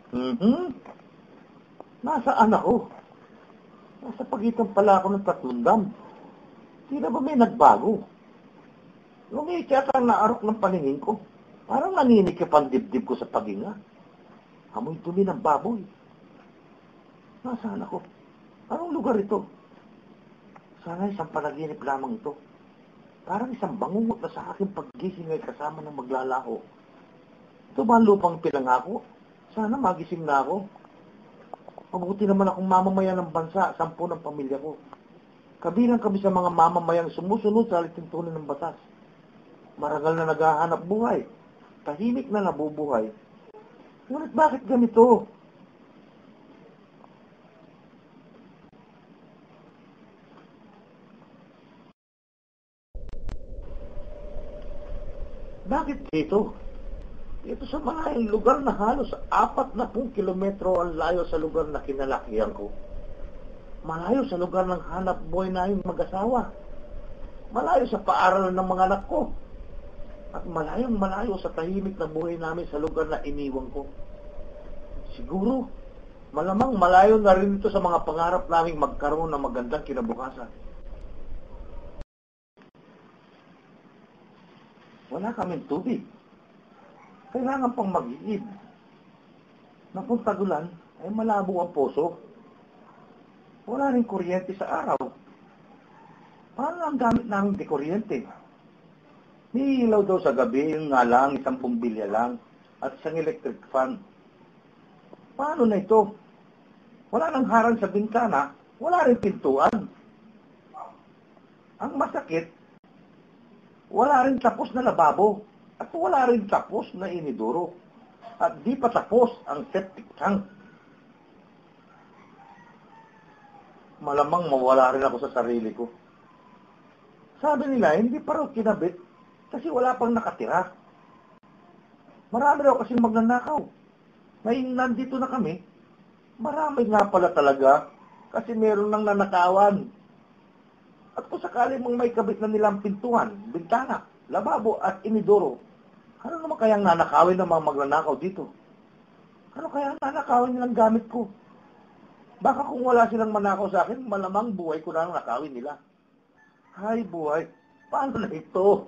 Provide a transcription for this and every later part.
Mhm. Nasaan ako? Nasa pagitan pala ako ng tatundam. Di na ba may nagbago? Lumiit yata ang naarok ng paningin ko. Parang naninikip ang dibdib ko sa paginga. Amoy dumi ng baboy. Nasaan ako? Anong lugar ito? Sana isang panaginip lamang ito. Parang isang bangungot na sa aking paggising ay kasama ng maglalaho. Ito ba ang lupang pinangako? Sana magising na ako. Mabuti naman akong mamamayan ng bansa, 10 ng pamilya ko. Kabilang kami sa mga mamamayang sumusunod sa alituntunin ng batas. Marangal na naghahanap buhay. Tahimik na nabubuhay. Ngunit bakit ganito? Bakit dito? Ito sa malayong lugar na halos 40 kilometro ang layo sa lugar na kinalakihan ko. Malayo sa lugar ng hanap buhay namin mag-asawa. Malayo sa paaralan ng mga anak ko. At malayong malayo sa tahimik na buhay namin sa lugar na iniwan ko. Siguro, malamang malayo na rin ito sa mga pangarap naming magkaroon ng magandang kinabukasan. Wala kaming tubig. Kailangan pang mag-iib. Nang tagulan, ay malabo ang poso. Wala rin kuryente sa araw. Paano ang gamit namin di kuryente? Niilaw daw sa gabi, yung nga lang, isang bumbilya lang, at isang electric fan. Paano na ito? Wala nang harang sa bintana, wala rin pintuan. Ang masakit, wala rin tapos na lababo, at wala rin tapos na inidoro, at di pa tapos ang septic tank. Malamang mawala rin ako sa sarili ko. Sabi nila, hindi pa raw kinabit kasi wala pang nakatira. Marami raw kasing magnanakaw. Ngayon nandito na kami, marami nga pala talaga kasi meron nang nanakawan. At kung sakali mong may kabit na nilang pintuan, bintana, lababo at inidoro, ano naman kayang nanakawin ng mga magnanakaw dito? Ano kayang nanakawin nilang gamit ko? Baka kung wala silang manakaw sa akin, malamang buhay ko na ang nakawin nila. Hay buhay, paano na ito?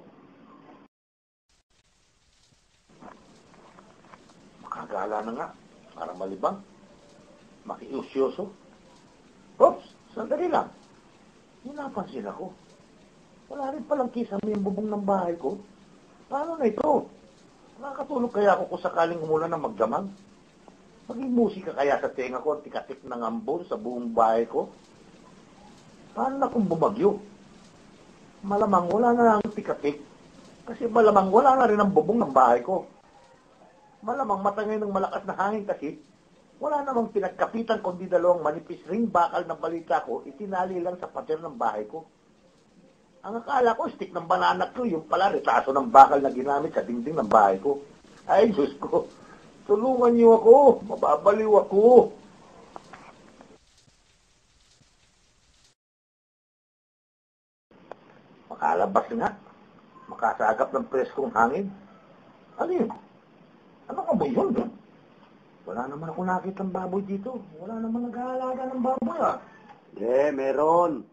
Makagala na nga, para malibang, makiusyoso. Oops, sandali lang. Napansin ako. Wala rin palang kisame yung bubong ng bahay ko. Paano na ito? Nakakatulog kaya ako kung sakaling umulan ng magdamag? Maging musika kaya sa tenga ko ang tikatik ng ambon sa buong bahay ko? Paano na kung bumagyo? Malamang wala na lang tikatik. Kasi malamang wala na rin ang bubong ng bahay ko. Malamang matangay ng malakas na hangin kasi wala namang pinagkapitan kundi dalawang manipis ring bakal na balita ko itinali lang sa pader ng bahay ko. Ang akala ko, stick ng banana ko, yung pala retaso ng bakal na ginamit sa dingding ng bahay ko. Ay, Diyos ko. Tulungan niyo ako. Mababaliw ako. Makalabas nga. Makasagap ng preskong hangin. Ano yun? Ano ka ba yun? Wala naman ako nakita ng baboy dito. Wala naman nag-aalaga ng baboy ah. Meron.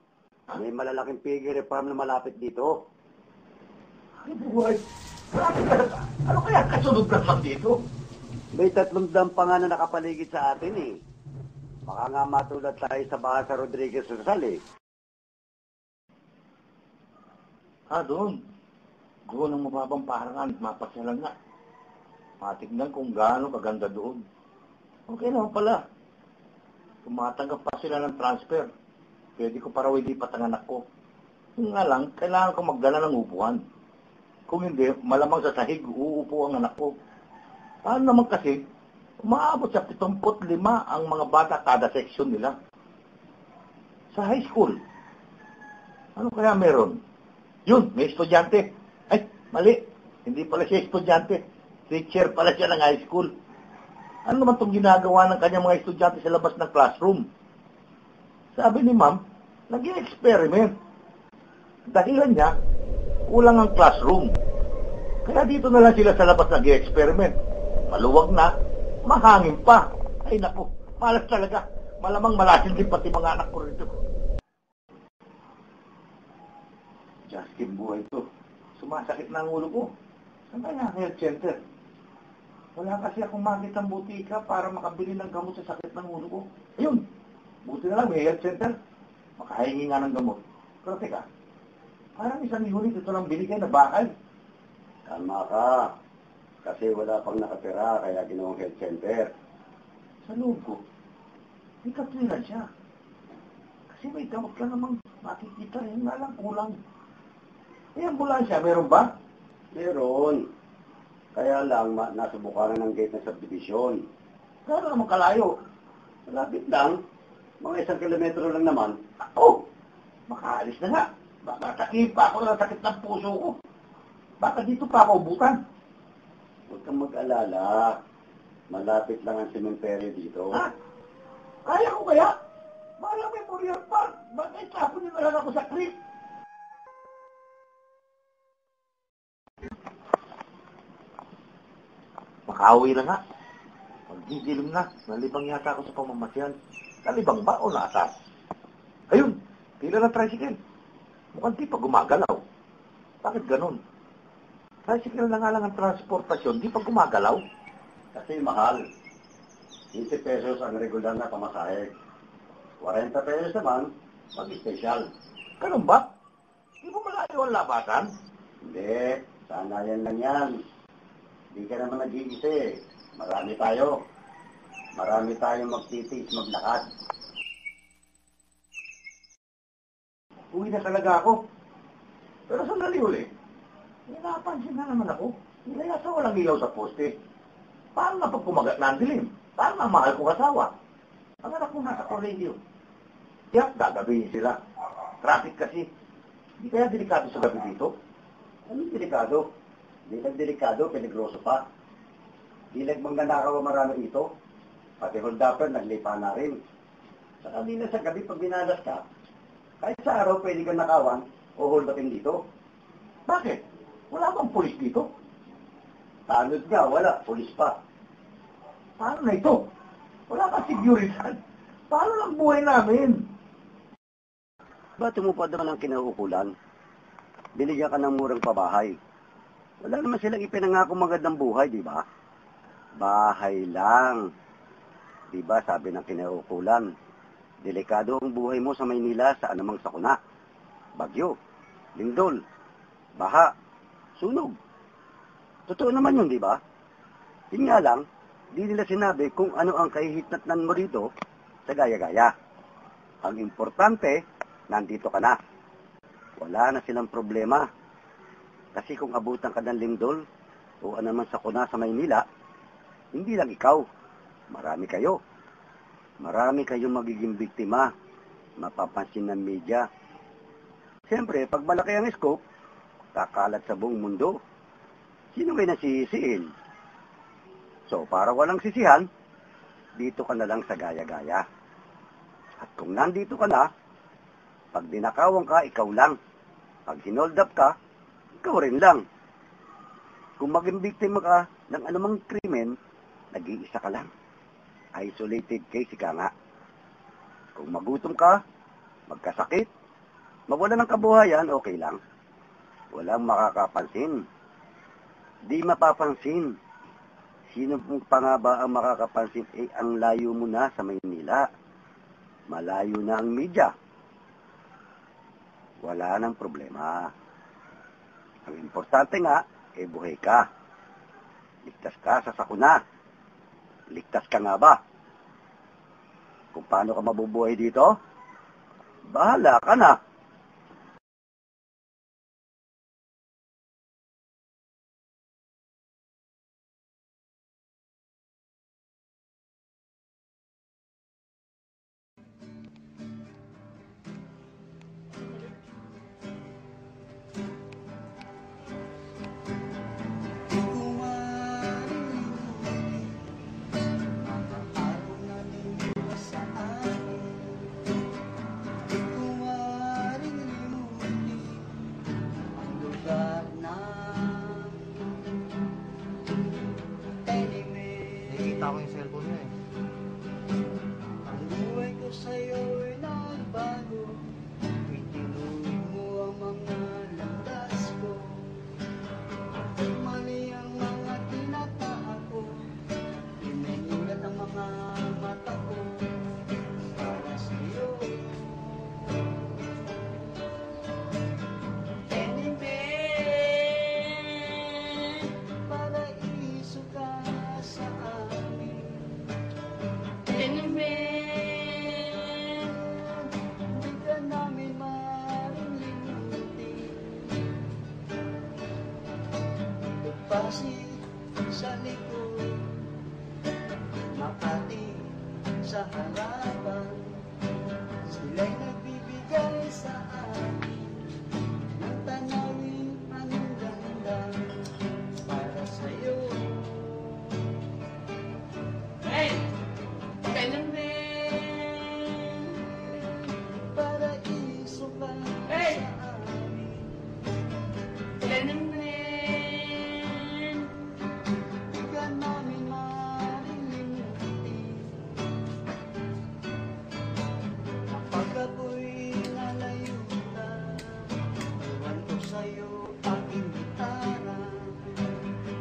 May malalaking piggery farm na malapit dito. Ay, buhay. Ano kaya kasunod naman dito? May 3 pa nga na nakapaligid sa atin eh. Baka nga matulad tayo sa Basa Rodriguez Rizal eh. Doon. Doon ang mababang parangan. Mapasyalan nga. Matignan kung gaano kaganda doon. Okay naman pala. Tumatanggap pa sila ng transfer. Pwede ko para ilipat ang anak ko. Yung nga lang, kailangan ko magdala ng upuan. Kung hindi, malamang sa sahig, uupo ang anak ko. Paano naman kasi, umaabot sa 75 ang mga bata kada section nila. Sa high school, ano kaya meron? Yun, may estudyante. Ay, mali. Hindi pala siya estudyante. Teacher pala siya ng high school. Ano naman itong ginagawa ng kanyang mga estudyante sa labas ng classroom? Sabi ni ma'am, nag-i-experiment. Dahilan niya, kulang ang classroom. Kaya dito na lang sila sa labas nag-i-experiment. Maluwag na, Mahangin pa. Ay naku, malas talaga. Malamang malasin din pati mga anak ko rito. Justin, buhay to. Sumasakit na ang ulo ko. Saan ba yung health center? Wala kasi akong makitang butika para makabili ng gamot sa sakit ng ulo ko. Ayun, buti na lang may health center. Makahingi nga ng gamot. Pero teka, parang isang unit ito lang binigay na bakal. Tama ka. Kasi wala pang nakatira, kaya ginawang health center. Sa loob ko, may katwiran siya. Kasi may gamot ka namang makikita, yun nga lang kulang. Eh, ambulansya, meron ba? Meron. Kaya lang, nasubukan na ng gate ng subdivision. Gano'n naman kalayo. Malapit lang. Mga 1 kilometro lang naman. Ako, makaalis na nga. Baka takip pa ako ng sakit ng puso ko. Baka dito pa ako ubutan. Huwag kang mag-alala. Malapit lang ang sementeryo dito. Ha? Kaya ko kaya? Malang Memorial Park. Bakit tapon niyo na lang ako sa creek? Makauwi na nga. Magdidilim na. Nalibang yata ako sa pamamasyal. Nalibang ba o naatas? Ayun, pila ng tricycle. Mukhang di pa gumagalaw. Bakit ganun? Tricycle na nga lang ang transportasyon, di pa gumagalaw. Kasi mahal. 20 pesos ang regular na pamasahe. 40 pesos naman, pag-special. Ganun ba? Di ba malayo ang labasan? Hindi, sana yan lang yan. Hindi ka naman nag-iisa eh. Marami tayo. Marami tayong magtitis, maglakad. Uwi na talaga ako. Pero sandali uli. Napansin na naman ako. Nilayasa walang ilaw sa poste. Paano na pag kumagat na ang dilim? Paano ang mahal kong asawa? Ang anak ko nasa radio. Tiyak, gagabihin sila. Traffic kasi. Hindi kaya delikado sa gabi dito? Anong delikado? Hindi lang delikado, peligroso pa. Dilag bang nanakaw ang marami ito? Pati holdapper, naglipa na rin. Sa kanila sa gabi, pag binalas ka, kahit sa araw pwede kang nakawan o hold upin dito. Bakit? Wala bang pulis dito? Tanod nga, wala. Pulis pa. Paano na ito? Wala kang seguridad. Paano lang buhay namin? Ba't tumupad naman ang kinauukulan? Binigyan ka ng murang pabahay. Wala naman silang ipinangako magandang buhay, di ba? Bahay lang. Di ba, sabi ng kinauukulan, delikado ang buhay mo sa Maynila sa anumang sakuna. Bagyo, lindol, baha, sunog. Totoo naman yun, di ba? Yun nga lang, di nila sinabi kung ano ang kahihitnatnan mo rito sa gaya-gaya. Ang importante, nandito ka na. Wala na silang problema. Kasi kung abutan ka ng lindol o ano man sakuna sa Maynila, hindi lang ikaw. Marami kayo. Marami kayong magiging biktima. Mapapansin ng media. Siyempre, pag malaki ang scope, kakalat sa buong mundo. Sino kayo nasisisiin? So, para walang sisihan, dito ka na lang sa gaya-gaya. At kung nandito ka na, pag dinakawan ka, ikaw lang. Pag hinold up ka, ikaw rin lang. Kung maging biktima ka ng anumang krimen, nag-iisa ka lang. Isolated case ka nga. Kung magutom ka, magkasakit, mawala ng kabuhayan, okay lang. Walang makakapansin. Di mapapansin. Sino pong pa nga ba ang makakapansin? Eh, ang layo mo na sa Maynila. Malayo na ang media. Wala nang problema. Ang importante nga, eh buhay ka. Ligtas ka sa sakuna. Ligtas ka nga ba? Kung paano ka mabubuhay dito, bahala ka na. nakita ko yung cellphone niya eh. Ang buhay ko sa'yo'y nagbago, itinuloy mo ang mga landas ko. Mali ang mga tinatahak ko, ininulat ang mga mata ko para sa'yo. Paraiso ka sa amin. Hindi ka namin marilimutin. Pagpasit sa likod, Makati sa harapan, sila'y nagbibigay sa amin ng tanawin anong ganda para sa'yo. Paraiso ka sa amin. Di ka namin marilimutin. Kapag ako'y nalayo na, iwan ko sa'yo aking gitara.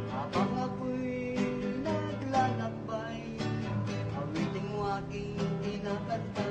Habang ako'y naglalakbay, awitin mo aking kinakanta.